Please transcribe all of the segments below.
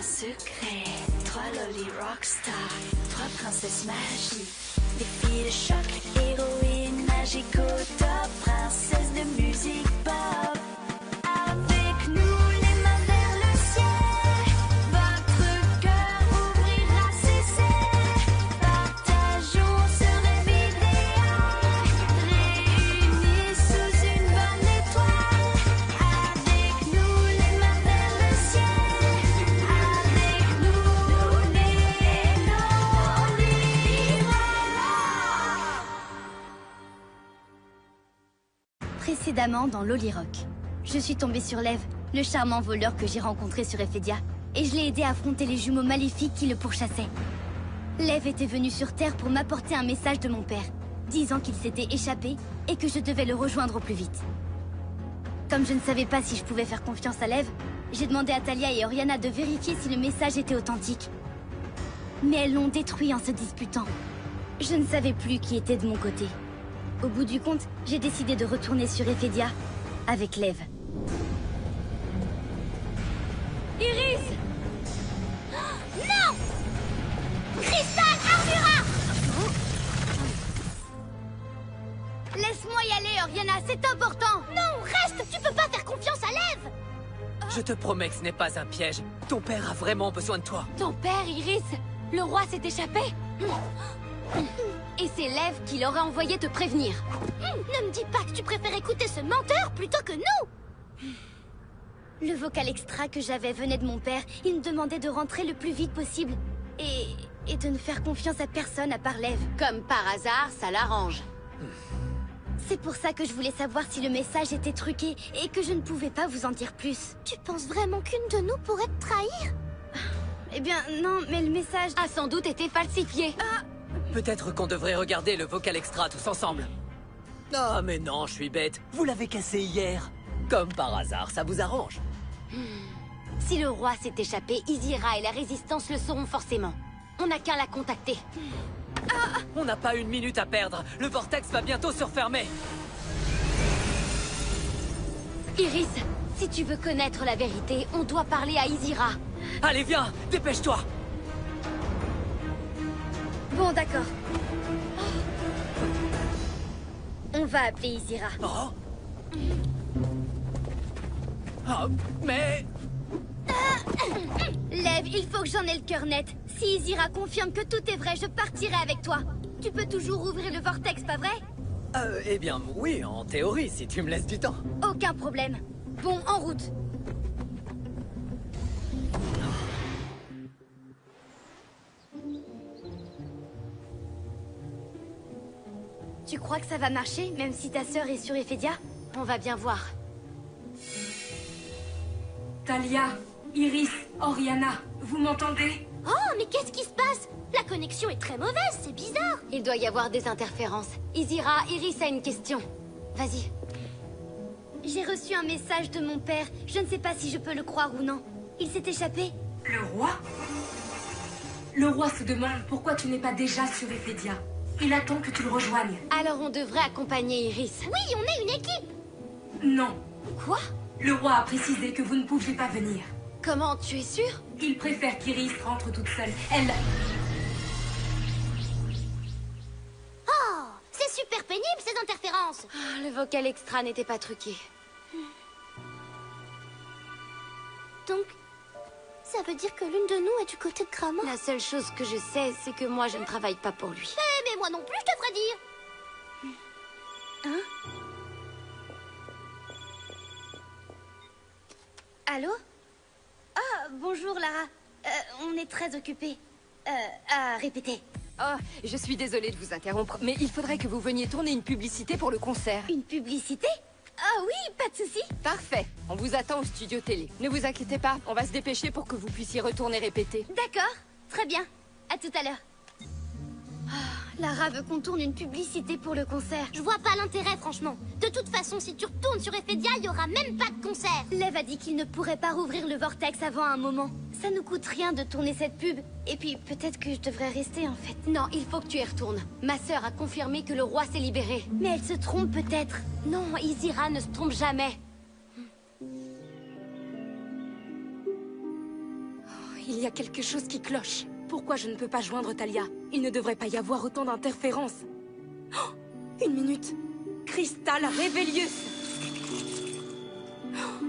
secret. 3 lolly rockstar, 3 princesses magiques. Des filles de choc, héroïnes magiques au top. Princesses de musique pop. Avec nous, les mains vers le ciel. Votre cœur ouvrira ses serres. Partageons ce rêve idéal. Réunis sous une bonne étoile. Avec nous, les mains vers le ciel. Avec nous, les Précédemment dans Lolly Rock. Je suis tombée sur Lev, le charmant voleur que j'ai rencontré sur Ephédia, et je l'ai aidé à affronter les jumeaux maléfiques qui le pourchassaient. Lev était venu sur Terre pour m'apporter un message de mon père, disant qu'il s'était échappé et que je devais le rejoindre au plus vite. Comme je ne savais pas si je pouvais faire confiance à Lev, j'ai demandé à Talia et Oriana de vérifier si le message était authentique. Mais elles l'ont détruit en se disputant. Je ne savais plus qui était de mon côté. Au bout du compte, j'ai décidé de retourner sur Ephédia avec Lev. Iris! Non! Cristal Armura! Laisse-moi y aller, Oriana, c'est important! Non, reste! Tu peux pas faire confiance à Lev! Je te promets que ce n'est pas un piège. Ton père a vraiment besoin de toi. Ton père, Iris, le roi s'est échappé. Et c'est Lev qui l'aurait envoyé te prévenir. Ne me dis pas que tu préfères écouter ce menteur plutôt que nous! Le vocal extra que j'avais venait de mon père. Il me demandait de rentrer le plus vite possible. Et de ne faire confiance à personne à part Lev. Comme par hasard, ça l'arrange. C'est pour ça que je voulais savoir si le message était truqué et que je ne pouvais pas vous en dire plus. Tu penses vraiment qu'une de nous pourrait te trahir? Eh bien, non, mais le message A sans doute été falsifié. Peut-être qu'on devrait regarder le vocal extra tous ensemble. Ah, mais non, je suis bête. Vous l'avez cassé hier. Comme par hasard, ça vous arrange. Si le roi s'est échappé, Izira et la résistance le sauront forcément. On n'a qu'à la contacter. On n'a pas une minute à perdre. Le vortex va bientôt se refermer. Iris, si tu veux connaître la vérité, on doit parler à Izira. Allez, viens, dépêche-toi. Bon, d'accord. On va appeler Izira. Oh. Oh, mais... Lev, il faut que j'en ai le cœur net. Si Izira confirme que tout est vrai, je partirai avec toi. Tu peux toujours ouvrir le vortex, pas vrai? Eh bien, oui, en théorie, si tu me laisses du temps. Aucun problème. Bon, en route. Tu crois que ça va marcher, même si ta sœur est sur Ephédia? On va bien voir. Talia, Iris, Oriana, vous m'entendez? Oh, mais qu'est-ce qui se passe? La connexion est très mauvaise, c'est bizarre. Il doit y avoir des interférences. Izira, Iris a une question. Vas-y. J'ai reçu un message de mon père. Je ne sais pas si je peux le croire ou non. Il s'est échappé. Le roi? Le roi se demande pourquoi tu n'es pas déjà sur Ephédia. Il attend que tu le rejoignes. Alors on devrait accompagner Iris. Oui, on est une équipe. Non. Quoi? Le roi a précisé que vous ne pouviez pas venir. Comment? Tu es sûre? Il préfère qu'Iris rentre toute seule. Elle... Oh, c'est super pénible ces interférences. Le vocal extra n'était pas truqué. Donc, ça veut dire que l'une de nous est du côté de Grama? La seule chose que je sais, c'est que moi je ne travaille pas pour lui. Mais moi non plus, je te ferai dire. Hein? Allô? Ah, bonjour Lara. On est très occupés. À répéter. Oh, je suis désolée de vous interrompre, mais il faudrait que vous veniez tourner une publicité pour le concert. Une publicité? Ah oui, pas de souci. Parfait. On vous attend au studio télé. Ne vous inquiétez pas, on va se dépêcher pour que vous puissiez retourner répéter. D'accord, très bien. À tout à l'heure. Lara veut qu'on tourne une publicité pour le concert. Je vois pas l'intérêt, franchement. De toute façon, si tu retournes sur Ephédia, il y aura même pas de concert. Lev a dit qu'il ne pourrait pas rouvrir le vortex avant un moment. Ça nous coûte rien de tourner cette pub. Et puis, peut-être que je devrais rester, en fait. Non, il faut que tu y retournes. Ma sœur a confirmé que le roi s'est libéré. Mais elle se trompe peut-être. Non, Izira ne se trompe jamais. Il y a quelque chose qui cloche. Pourquoi je ne peux pas joindre Talia? Il ne devrait pas y avoir autant d'interférences. Oh, une minute. Cristal Révélius. Oh,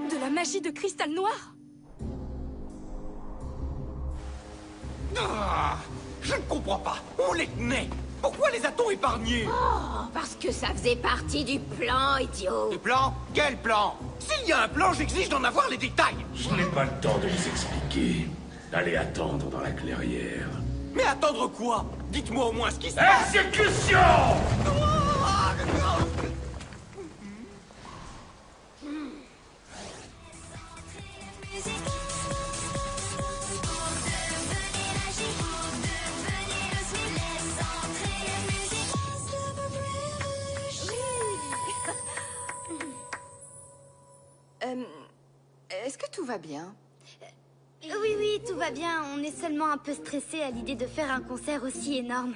de la magie de cristal noir. Ah, je ne comprends pas. On les tenait. Pourquoi les a-t-on épargnés? Oh, parce que ça faisait partie du plan, idiot. Les plans? Quel plan? S'il y a un plan, j'exige d'en avoir les détails. Je n'ai pas le temps de vous expliquer. Allez attendre dans la clairière. Mais attendre quoi? Dites-moi au moins ce qui se passe. Exécution! Est-ce que tout va bien? Oui, oui, tout va bien. On est seulement un peu stressés à l'idée de faire un concert aussi énorme.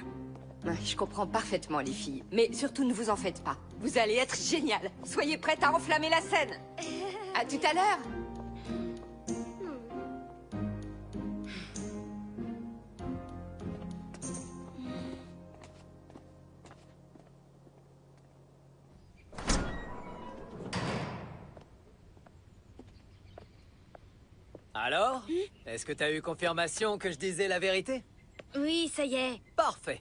Ouais, je comprends parfaitement, les filles. Mais surtout, ne vous en faites pas. Vous allez être génial. Soyez prêtes à enflammer la scène. À tout à l'heure. Alors? Est-ce que t'as eu confirmation que je disais la vérité? Oui, ça y est. Parfait.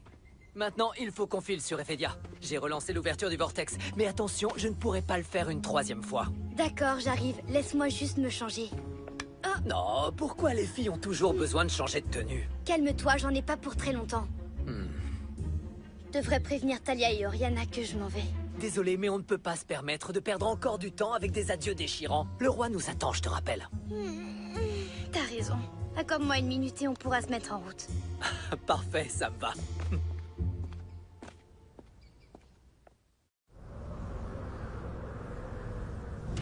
Maintenant, il faut qu'on file sur Ephedia. J'ai relancé l'ouverture du vortex, mais attention, je ne pourrai pas le faire une troisième fois. D'accord, j'arrive. Laisse-moi juste me changer. Non, pourquoi les filles ont toujours besoin de changer de tenue? Calme-toi, j'en ai pas pour très longtemps. Je devrais prévenir Talia et Oriana que je m'en vais. Désolé, mais on ne peut pas se permettre de perdre encore du temps avec des adieux déchirants. Le roi nous attend, je te rappelle. T'as raison. Accorde-moi une minute et on pourra se mettre en route. Parfait, ça me va.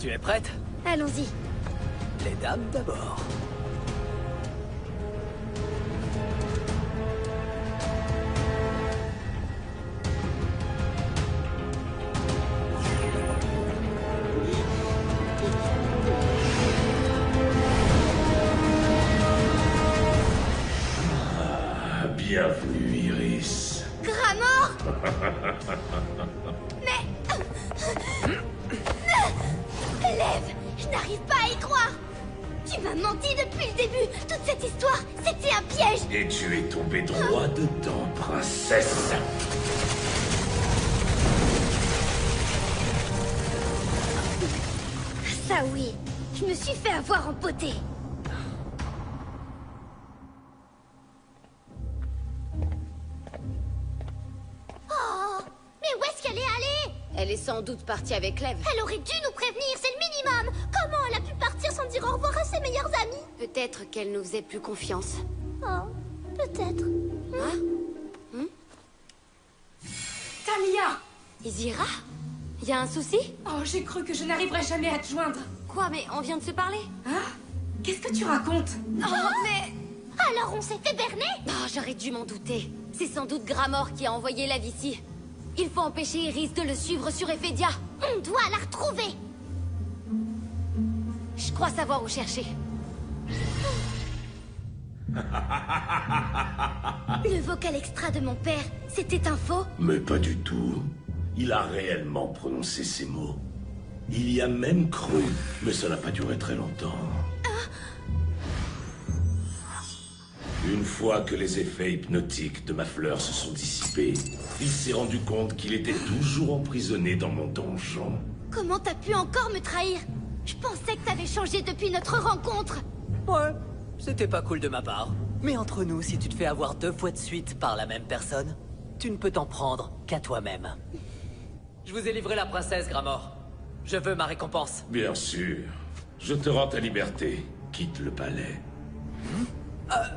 Tu es prête? Allons-y. Les dames d'abord. Bienvenue, Iris. Gramor! Mais... Lève! Je n'arrive pas à y croire! Tu m'as menti depuis le début! Toute cette histoire, c'était un piège! Et tu es tombé droit dedans, princesse. Ça oui, je me suis fait avoir en beauté! Mais où est-ce qu'elle est allée? Elle est sans doute partie avec Lev. Elle aurait dû nous prévenir, c'est le minimum. Comment elle a pu partir sans dire au revoir à ses meilleurs amis? Peut-être qu'elle nous faisait plus confiance. Oh, peut-être. Talia! Izira? Y a un souci? Oh, j'ai cru que je n'arriverais jamais à te joindre. Quoi, mais on vient de se parler? Hein? Qu'est-ce que tu racontes? Oh, mais... Alors on s'est fait berner? Oh, j'aurais dû m'en douter. C'est sans doute Gramor qui a envoyé Lev ici. Il faut empêcher Iris de le suivre sur Ephedia. On doit la retrouver. Je crois savoir où chercher. Le vocal extra de mon père, c'était un faux? Mais pas du tout. Il a réellement prononcé ces mots. Il y a même cru, mais ça n'a pas duré très longtemps. Une fois que les effets hypnotiques de ma fleur se sont dissipés, il s'est rendu compte qu'il était toujours emprisonné dans mon donjon. Comment t'as pu encore me trahir? Je pensais que t'avais changé depuis notre rencontre! Ouais, c'était pas cool de ma part. Mais entre nous, si tu te fais avoir 2 fois de suite par la même personne, tu ne peux t'en prendre qu'à toi-même. Je vous ai livré la princesse, Gramor. Je veux ma récompense. Bien sûr. Je te rends ta liberté. Quitte le palais.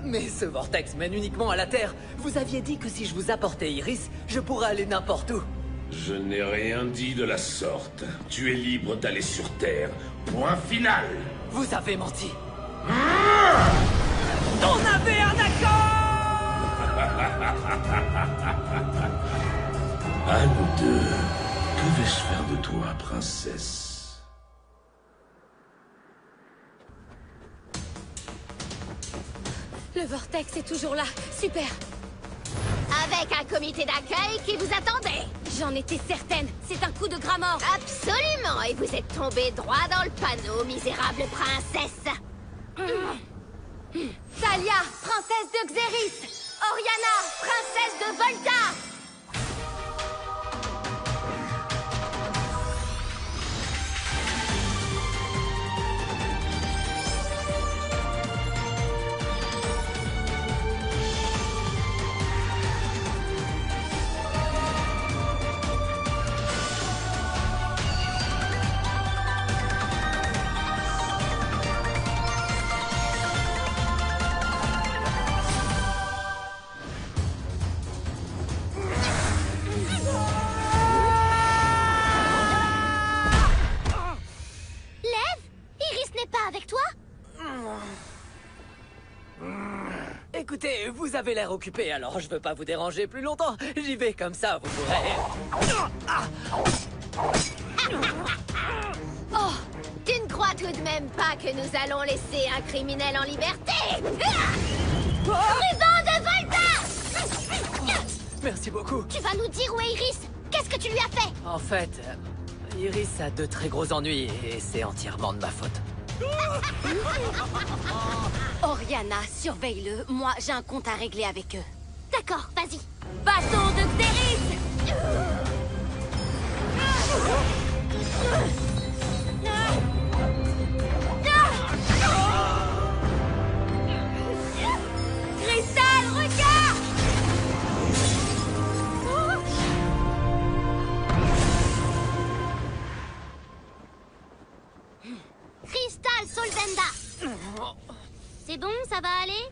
Mais ce vortex mène uniquement à la Terre. Vous aviez dit que si je vous apportais Iris, je pourrais aller n'importe où. Je n'ai rien dit de la sorte. Tu es libre d'aller sur Terre. Point final. Vous avez menti. On avait un accord. À nous deux. Que vais-je faire de toi, princesse? Le vortex est toujours là. Super. Avec un comité d'accueil qui vous attendait. J'en étais certaine. C'est un coup de gras mort. Absolument. Et vous êtes tombé droit dans le panneau, misérable princesse. Thalia, princesse de Xeris. Oriana, princesse de Volta. Écoutez, vous avez l'air occupé, alors je veux pas vous déranger plus longtemps. J'y vais comme ça, vous pourrez... Oh, tu ne crois tout de même pas que nous allons laisser un criminel en liberté? Ruban de Volta! Merci beaucoup. Tu vas nous dire où est Iris? Qu'est-ce que tu lui as fait? En fait, Iris a de très gros ennuis et c'est entièrement de ma faute. Oriana, surveille-le. Moi, j'ai un compte à régler avec eux. D'accord, vas-y. Bâton de Xeris! Cristal, regarde! Cristal Solvenda. C'est bon, ça va aller?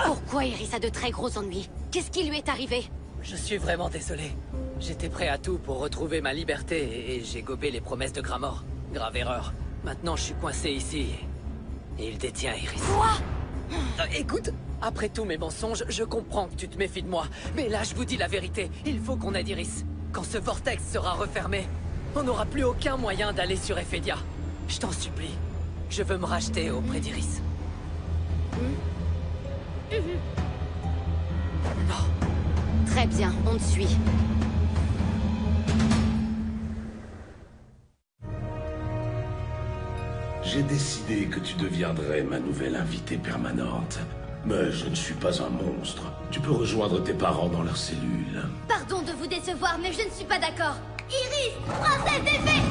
Pourquoi Iris a de très gros ennuis? Qu'est-ce qui lui est arrivé? Je suis vraiment désolé. J'étais prêt à tout pour retrouver ma liberté et j'ai gobé les promesses de Gramor. Grave erreur. Maintenant, je suis coincé ici et il détient Iris. Quoi? Écoute, après tous mes mensonges, je comprends que tu te méfies de moi. Mais là, je vous dis la vérité. Il faut qu'on aide Iris. Quand ce vortex sera refermé, on n'aura plus aucun moyen d'aller sur Ephedia. Je t'en supplie. Je veux me racheter auprès d'Iris. Très bien, on te suit. J'ai décidé que tu deviendrais ma nouvelle invitée permanente. Mais je ne suis pas un monstre. Tu peux rejoindre tes parents dans leur cellule. Pardon de vous décevoir, mais je ne suis pas d'accord. Iris, princesse des fées!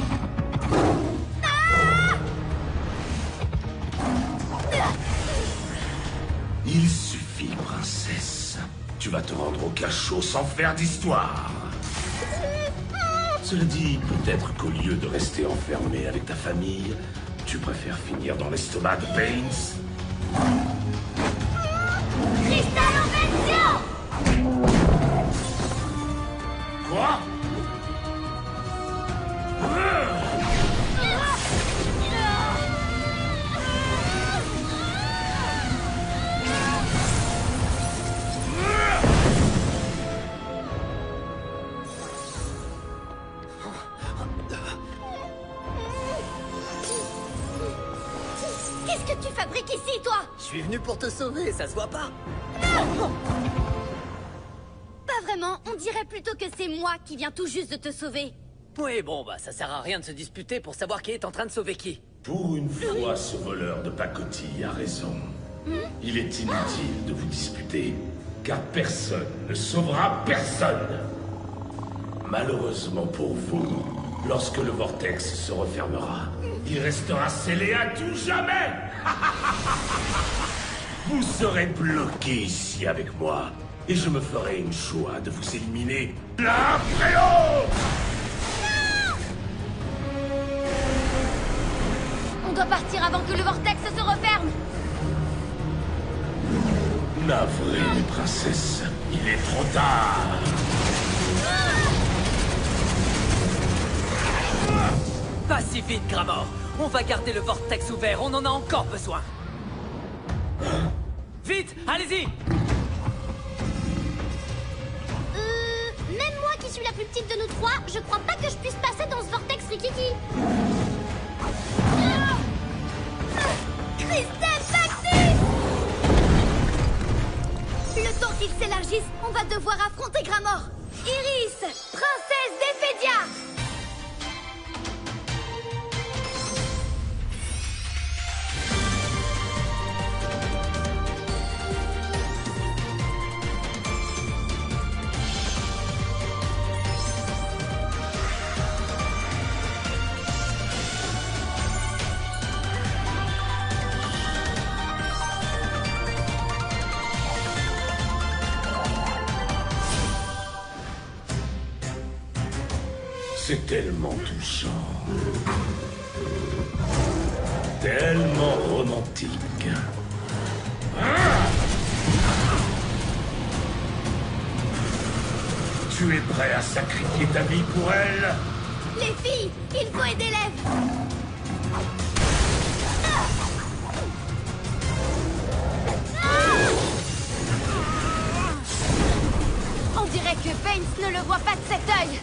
Il suffit, princesse. Tu vas te rendre au cachot sans faire d'histoire. Cela dit, peut-être qu'au lieu de rester enfermé avec ta famille, tu préfères finir dans l'estomac de Baines. Cristal Invention! Quoi? Qu'est-ce que tu fabriques ici, toi? Je suis venu pour te sauver, ça se voit pas? Pas vraiment, on dirait plutôt que c'est moi qui viens tout juste de te sauver. Oui, bon, bah ça sert à rien de se disputer pour savoir qui est en train de sauver qui. Pour une fois, ce voleur de pacotille a raison. Il est inutile de vous disputer, car personne ne sauvera personne. Malheureusement pour vous, lorsque le vortex se refermera, il restera scellé à tout jamais. Vous serez bloqués ici avec moi, et je me ferai une joie de vous éliminer l'un après l'autre. On doit partir avant que le vortex se referme. Navré, mes princesses, il est trop tard. Pas si vite, Gramor. On va garder le vortex ouvert, on en a encore besoin. Vite, allez-y. Même moi qui suis la plus petite de nous trois, je crois pas que je puisse passer dans ce vortex rikiki. s'ils s'élargissent, on va devoir affronter Gramor. Iris, princesse d'Ephédia. C'est tellement touchant. Tellement romantique. Tu es prêt à sacrifier ta vie pour elle? Les filles, il faut aider Lev. On dirait que Baines ne le voit pas de cet œil.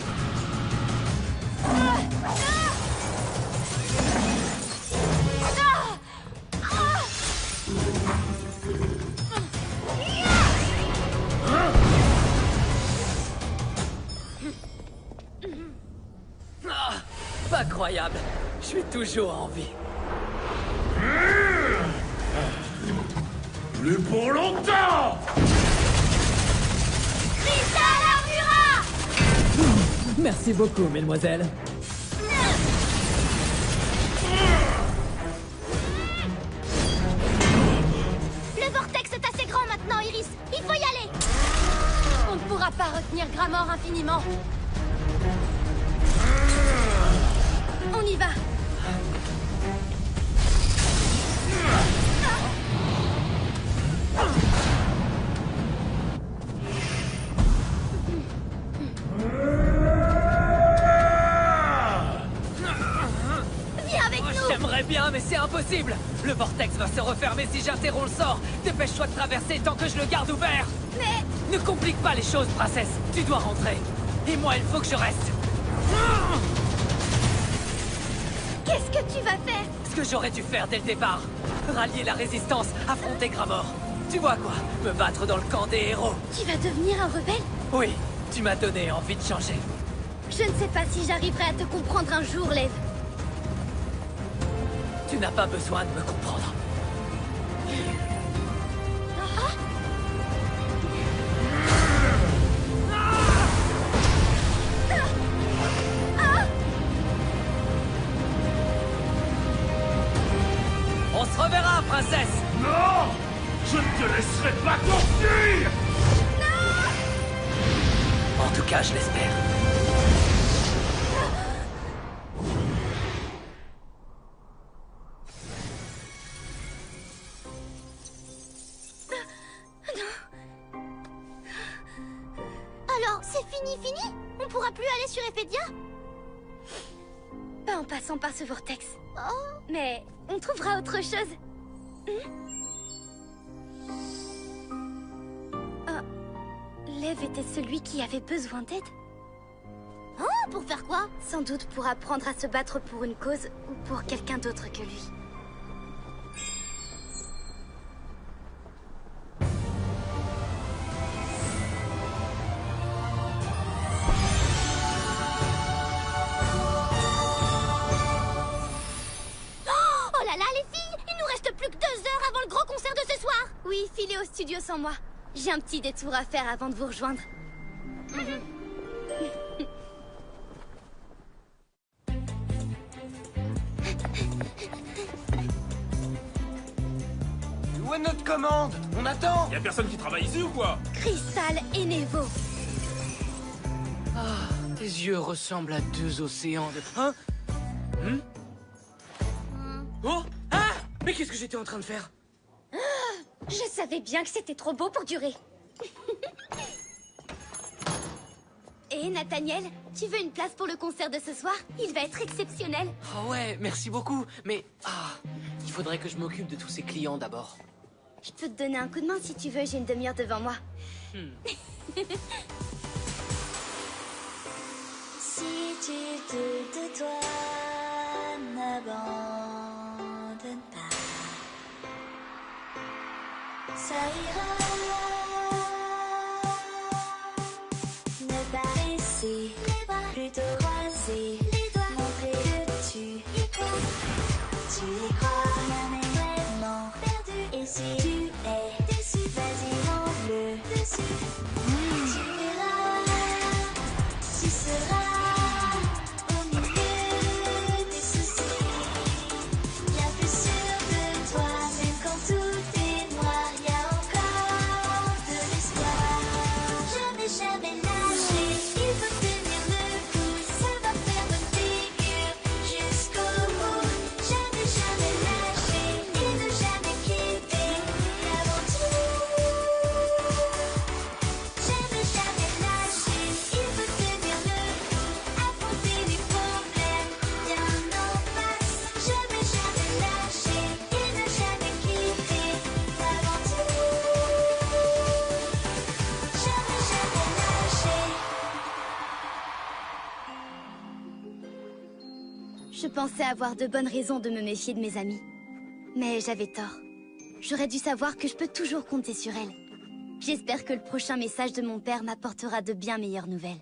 Pas croyable. Je suis toujours en vie. Plus pour longtemps! Cristal Armura! Merci beaucoup, mesdemoiselles. Le vortex est assez grand maintenant, Iris. Il faut y aller. On ne pourra pas retenir Gramor infiniment. On y va. Viens avec nous. J'aimerais bien, mais c'est impossible. Le vortex va se refermer si j'interromps le sort. Dépêche-toi de traverser tant que je le garde ouvert. Mais Ne complique pas les choses, princesse. Tu dois rentrer. Et moi, il faut que je reste. qu'est-ce que tu vas faire? Ce que j'aurais dû faire dès le départ. Rallier la résistance, affronter Gramor. Tu vois quoi? Me battre dans le camp des héros. Tu vas devenir un rebelle? Oui, tu m'as donné envie de changer. Je ne sais pas si j'arriverai à te comprendre un jour, Lev. Tu n'as pas besoin de me comprendre. On se reverra, princesse! Non! Je ne te laisserai pas t'enfuir! En tout cas, je l'espère. Alors, c'est fini? On pourra plus aller sur Ephédia? Pas en passant par ce vortex. Oh. Mais on trouvera autre chose. Lev était celui qui avait besoin d'aide. Oh, pour faire quoi? Sans doute pour apprendre à se battre pour une cause ou pour quelqu'un d'autre que lui. Oh là là, les filles! Il nous reste plus que 2 heures avant le gros concert de ce soir! Oui, filez au studio sans moi. J'ai un petit détour à faire avant de vous rejoindre. Où est notre commande? On attend. Y'a personne qui travaille ici ou quoi? Cristal et Nevo. Ah, tes yeux ressemblent à 2 océans de... Hein? Oh! Ah! Mais qu'est-ce que j'étais en train de faire? Je savais bien que c'était trop beau pour durer. Et Nathaniel, tu veux une place pour le concert de ce soir? Il va être exceptionnel. Oh ouais, merci beaucoup. Mais... il faudrait que je m'occupe de tous ces clients d'abord. Je peux te donner un coup de main si tu veux, j'ai une demi-heure devant moi. Si tu doutes de toi, n'abandonne pas. Ça ira. tu y crois, rien n'est vraiment perdu. Et si tu es déçu, vas-y, rends-le dessus. Tu verras, tu seras au milieu des soucis. Bien plus sûr de toi, même quand tout est noir, y a encore de l'espoir. Jamais, jamais lâcher, il faut tenir le coup, ça va faire bonne figure jusqu'au bout. Jamais, jamais lâcher et ne jamais quitter l'aventure. Jamais, jamais lâcher, il faut tenir le coup, affronter les problèmes bien en face. Jamais, jamais lâcher et ne jamais quitter l'aventure. Jamais, jamais lâcher. Je pensais avoir de bonnes raisons de me méfier de mes amis. Mais j'avais tort. J'aurais dû savoir que je peux toujours compter sur elle. J'espère que le prochain message de mon père m'apportera de bien meilleures nouvelles.